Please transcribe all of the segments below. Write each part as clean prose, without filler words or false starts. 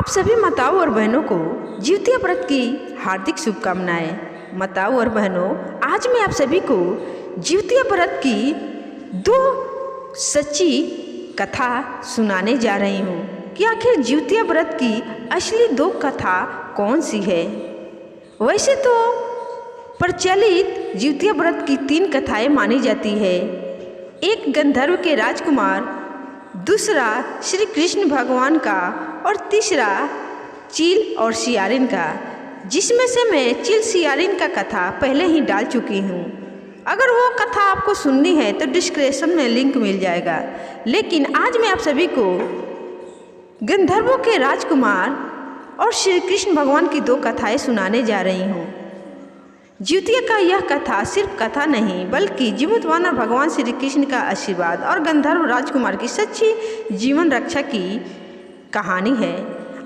आप सभी माताओं और बहनों को जिउतिया व्रत की हार्दिक शुभकामनाएं। माताओं और बहनों, आज मैं आप सभी को जिउतिया व्रत की दो सच्ची कथा सुनाने जा रही हूँ कि आखिर जिउतिया व्रत की असली दो कथा कौन सी है। वैसे तो प्रचलित जिउतिया व्रत की 3 कथाएं मानी जाती है। एक गंधर्व के राजकुमार, दूसरा श्री कृष्ण भगवान का और तीसरा चील और सियारिन का, जिसमें से मैं चील सियारिन का कथा पहले ही डाल चुकी हूँ। अगर वो कथा आपको सुननी है तो डिस्क्रिप्शन में लिंक मिल जाएगा। लेकिन आज मैं आप सभी को गंधर्वों के राजकुमार और श्री कृष्ण भगवान की 2 कथाएं सुनाने जा रही हूँ। जिउतिया का यह कथा सिर्फ कथा नहीं बल्कि जीवंतवानर भगवान श्री कृष्ण का आशीर्वाद और गंधर्व राजकुमार की सच्ची जीवन रक्षा की कहानी है।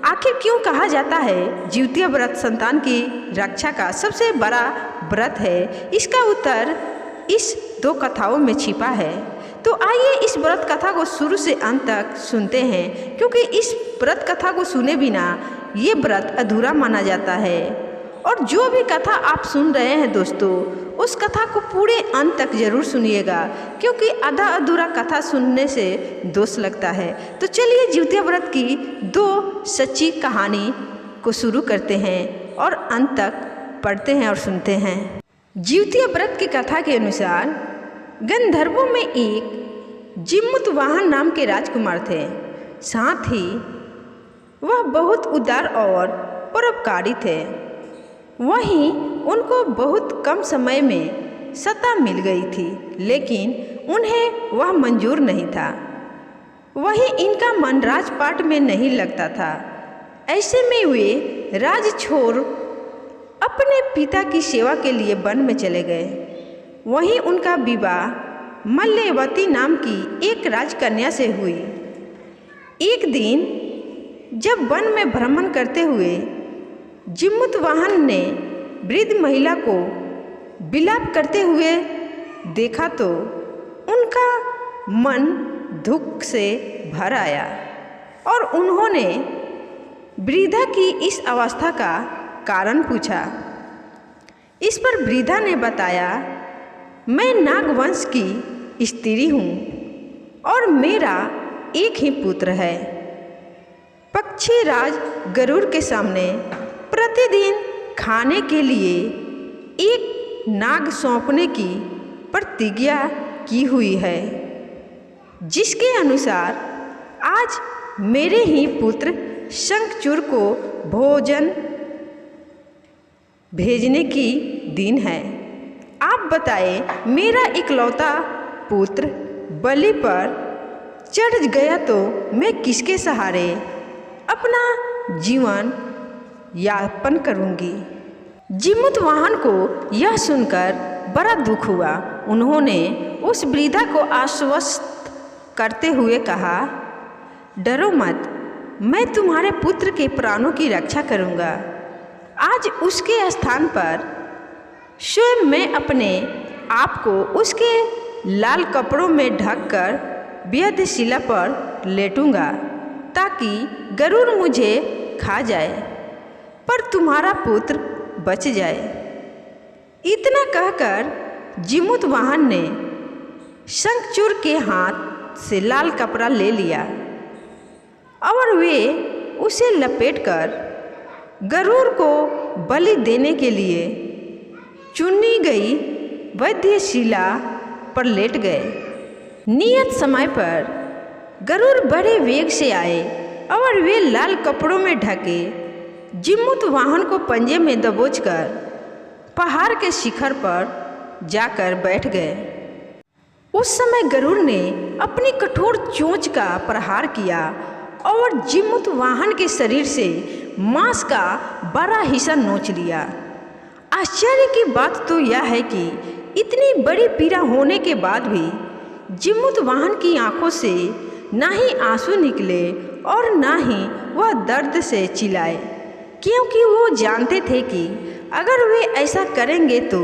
आखिर क्यों कहा जाता है जिउतिया व्रत संतान की रक्षा का सबसे बड़ा व्रत है, इसका उत्तर इस 2 कथाओं में छिपा है। तो आइए इस व्रत कथा को शुरू से अंत तक सुनते हैं, क्योंकि इस व्रत कथा को सुने बिना ये व्रत अधूरा माना जाता है। और जो भी कथा आप सुन रहे हैं दोस्तों, उस कथा को पूरे अंत तक जरूर सुनिएगा, क्योंकि आधा अधूरा कथा सुनने से दोष लगता है। तो चलिए जिउतिया व्रत की 2 सच्ची कहानी को शुरू करते हैं और अंत तक पढ़ते हैं और सुनते हैं। जिउतिया व्रत की कथा के अनुसार गंधर्वों में एक जीमूतवाहन नाम के राजकुमार थे। साथ ही वह बहुत उदार और परोपकारी थे। वहीं उनको बहुत कम समय में सत्ता मिल गई थी, लेकिन उन्हें वह मंजूर नहीं था। वहीं इनका मन राजपाट में नहीं लगता था। ऐसे में वे राज छोड़ अपने पिता की सेवा के लिए वन में चले गए। वहीं उनका विवाह मल्यवती नाम की एक राजकन्या से हुई। एक दिन जब वन में भ्रमण करते हुए जीमूतवाहन ने वृद्ध महिला को विलाप करते हुए देखा तो उनका मन दुख से भर आया और उन्होंने वृद्धा की इस अवस्था का कारण पूछा। इस पर वृद्धा ने बताया, मैं नागवंश की स्त्री हूँ और मेरा एक ही पुत्र है। पक्षी राज गरुड़ के सामने प्रतिदिन खाने के लिए एक नाग सौंपने की प्रतिज्ञा की हुई है, जिसके अनुसार आज मेरे ही पुत्र शंखचूड़ को भोजन भेजने की दिन है। आप बताएं, मेरा इकलौता पुत्र बलि पर चढ़ गया तो मैं किसके सहारे अपना जीवन यापन करूंगी। जीमूतवाहन को यह सुनकर बड़ा दुख हुआ। उन्होंने उस वृद्धा को आश्वस्त करते हुए कहा, डरो मत, मैं तुम्हारे पुत्र के प्राणों की रक्षा करूंगा। आज उसके स्थान पर स्वयं मैं अपने आप को उसके लाल कपड़ों में ढककर वेदशिला पर लेटूंगा, ताकि गरुड़ मुझे खा जाए पर तुम्हारा पुत्र बच जाए। इतना कहकर जीमूतवाहन ने शंखचूड़ के हाथ से लाल कपड़ा ले लिया और वे उसे लपेटकर गरुड़ को बलि देने के लिए चुनी गई वेदशिला पर लेट गए। नियत समय पर गरुड़ बड़े वेग से आए और वे लाल कपड़ों में ढके जीमूतवाहन को पंजे में दबोचकर पहाड़ के शिखर पर जाकर बैठ गए। उस समय गरुड़ ने अपनी कठोर चोंच का प्रहार किया और जीमूतवाहन के शरीर से मांस का बड़ा हिस्सा नोच लिया। आश्चर्य की बात तो यह है कि इतनी बड़ी पीड़ा होने के बाद भी जीमूतवाहन की आंखों से ना ही आंसू निकले और ना ही वह दर्द से चिल्लाए, क्योंकि वो जानते थे कि अगर वे ऐसा करेंगे तो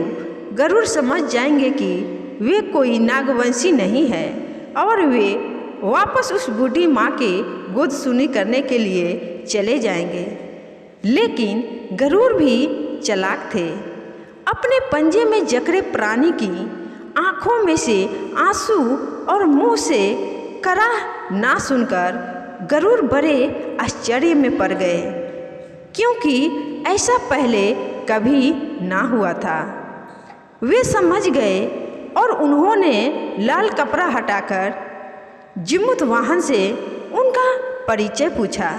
गरुड़ समझ जाएंगे कि वे कोई नागवंशी नहीं है और वे वापस उस बूढ़ी माँ के गोद सुनी करने के लिए चले जाएंगे। लेकिन गरुड़ भी चालाक थे। अपने पंजे में जकड़े प्राणी की आंखों में से आंसू और मुंह से कराह ना सुनकर गरुड़ बड़े आश्चर्य में पड़ गए, क्योंकि ऐसा पहले कभी ना हुआ था। वे समझ गए और उन्होंने लाल कपड़ा हटाकर जिमुतवाहन से उनका परिचय पूछा।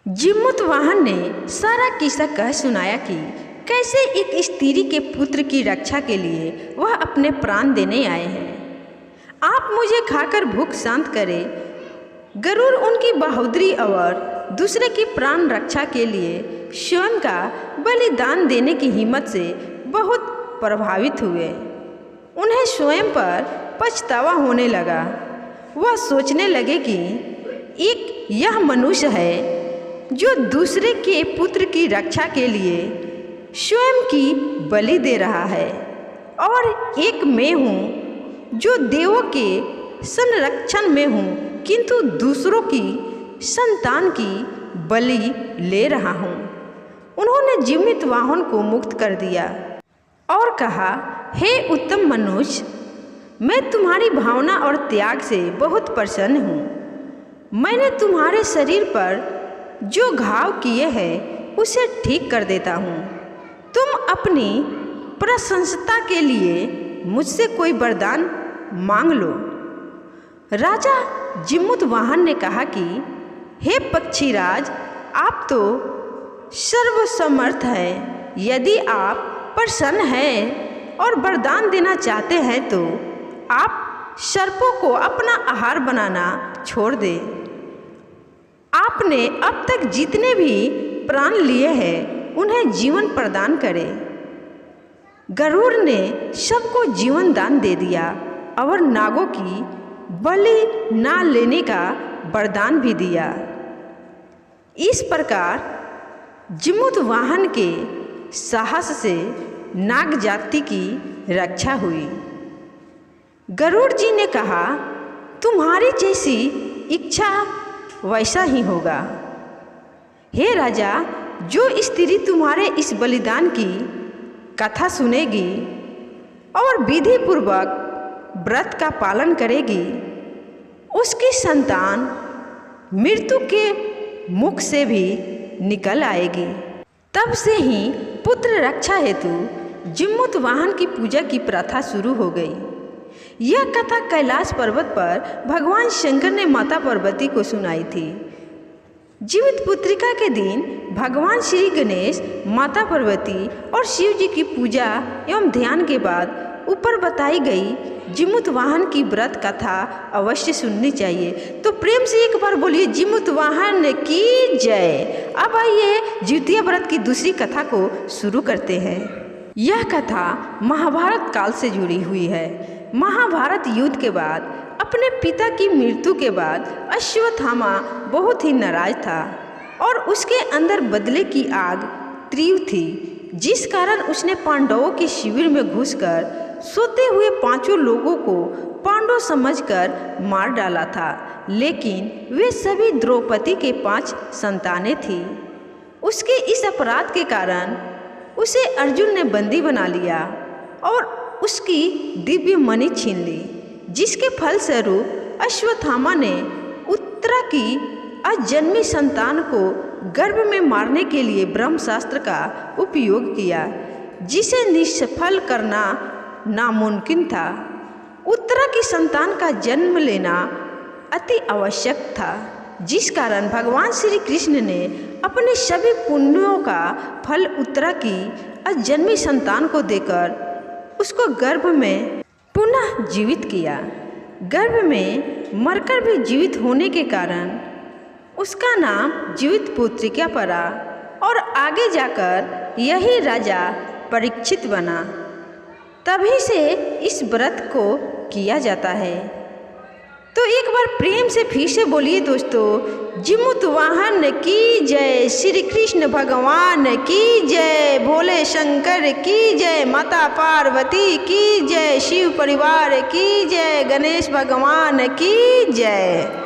जिमुतवाहन ने सारा किस्सा कह सुनाया कि कैसे एक स्त्री के पुत्र की रक्षा के लिए वह अपने प्राण देने आए हैं। आप मुझे खाकर भूख शांत करें। गरुड़ उनकी बहादुरी और दूसरे की प्राण रक्षा के लिए स्वयं का बलिदान देने की हिम्मत से बहुत प्रभावित हुए। उन्हें स्वयं पर पछतावा होने लगा। वह सोचने लगे कि एक यह मनुष्य है जो दूसरे के पुत्र की रक्षा के लिए स्वयं की बलि दे रहा है, और एक मैं हूँ जो देवों के संरक्षण में हूँ किंतु दूसरों की संतान की बलि ले रहा हूँ। उन्होंने जिमुतवाहन को मुक्त कर दिया और कहा, हे उत्तम मनुष्य, मैं तुम्हारी भावना और त्याग से बहुत प्रसन्न हूँ। मैंने तुम्हारे शरीर पर जो घाव किए हैं उसे ठीक कर देता हूँ। तुम अपनी प्रशंसता के लिए मुझसे कोई वरदान मांग लो। राजा जिमुतवाहन ने कहा कि हे पक्षीराज, आप तो सर्वसमर्थ हैं। यदि आप प्रसन्न हैं और वरदान देना चाहते हैं तो आप सर्पों को अपना आहार बनाना छोड़ दें। आपने अब तक जितने भी प्राण लिए हैं उन्हें जीवन प्रदान करें। गरुड़ ने सबको जीवन दान दे दिया और नागों की बलि ना लेने का वरदान भी दिया। इस प्रकार जिमुतवाहन के साहस से नाग जाति की रक्षा हुई। गरुड़ जी ने कहा, तुम्हारी जैसी इच्छा वैसा ही होगा। हे राजा, जो स्त्री तुम्हारे इस बलिदान की कथा सुनेगी और विधि पूर्वक व्रत का पालन करेगी, उसकी संतान मृत्यु के मुख से भी निकल आएगी। तब से ही पुत्र रक्षा हेतु जिमुतवाहन की पूजा की प्रथा शुरू हो गई। यह कथा कैलाश पर्वत पर भगवान शंकर ने माता पार्वती को सुनाई थी। जीवित पुत्रिका के दिन भगवान श्री गणेश, माता पार्वती और शिव जी की पूजा एवं ध्यान के बाद ऊपर बताई गई जिमुतवाहन की व्रत कथा अवश्य सुननी चाहिए। तो प्रेम से एक बार बोलिए, जिमुतवाहन की जय। अब आइए जिउतिया व्रत की दूसरी कथा को शुरू करते हैं। यह कथा महाभारत काल से जुड़ी हुई है। महाभारत युद्ध के बाद अपने पिता की मृत्यु के बाद अश्वत्थामा बहुत ही नाराज था और उसके अंदर बदले की आग तीव्र थी, जिस कारण उसने पांडवों के शिविर में घुसकर सोते हुए पांचों लोगों को पांडव समझकर मार डाला था। लेकिन वे सभी द्रौपदी के 5 संतानें थीं। उसके इस अपराध के कारण उसे अर्जुन ने बंदी बना लिया और उसकी दिव्य मणि छीन ली, जिसके फलस्वरूप अश्वत्थामा ने उत्तरा की अजन्मी संतान को गर्भ में मारने के लिए ब्रह्मास्त्र का उपयोग किया, जिसे निष्फल करना नामुमकिन था। उत्तरा की संतान का जन्म लेना अति आवश्यक था, जिस कारण भगवान श्री कृष्ण ने अपने सभी पुण्यों का फल उत्तरा की अजन्मी संतान को देकर उसको गर्भ में पुनः जीवित किया। गर्भ में मरकर भी जीवित होने के कारण उसका नाम जीवित पुत्रिका पड़ा और आगे जाकर यही राजा परीक्षित बना। तभी से इस व्रत को किया जाता है। तो एक बार प्रेम से फिर से बोलिए दोस्तों, जिमुतवाहन की जय, श्री कृष्ण भगवान की जय, भोले शंकर की जय, माता पार्वती की जय, शिव परिवार की जय, गणेश भगवान की जय।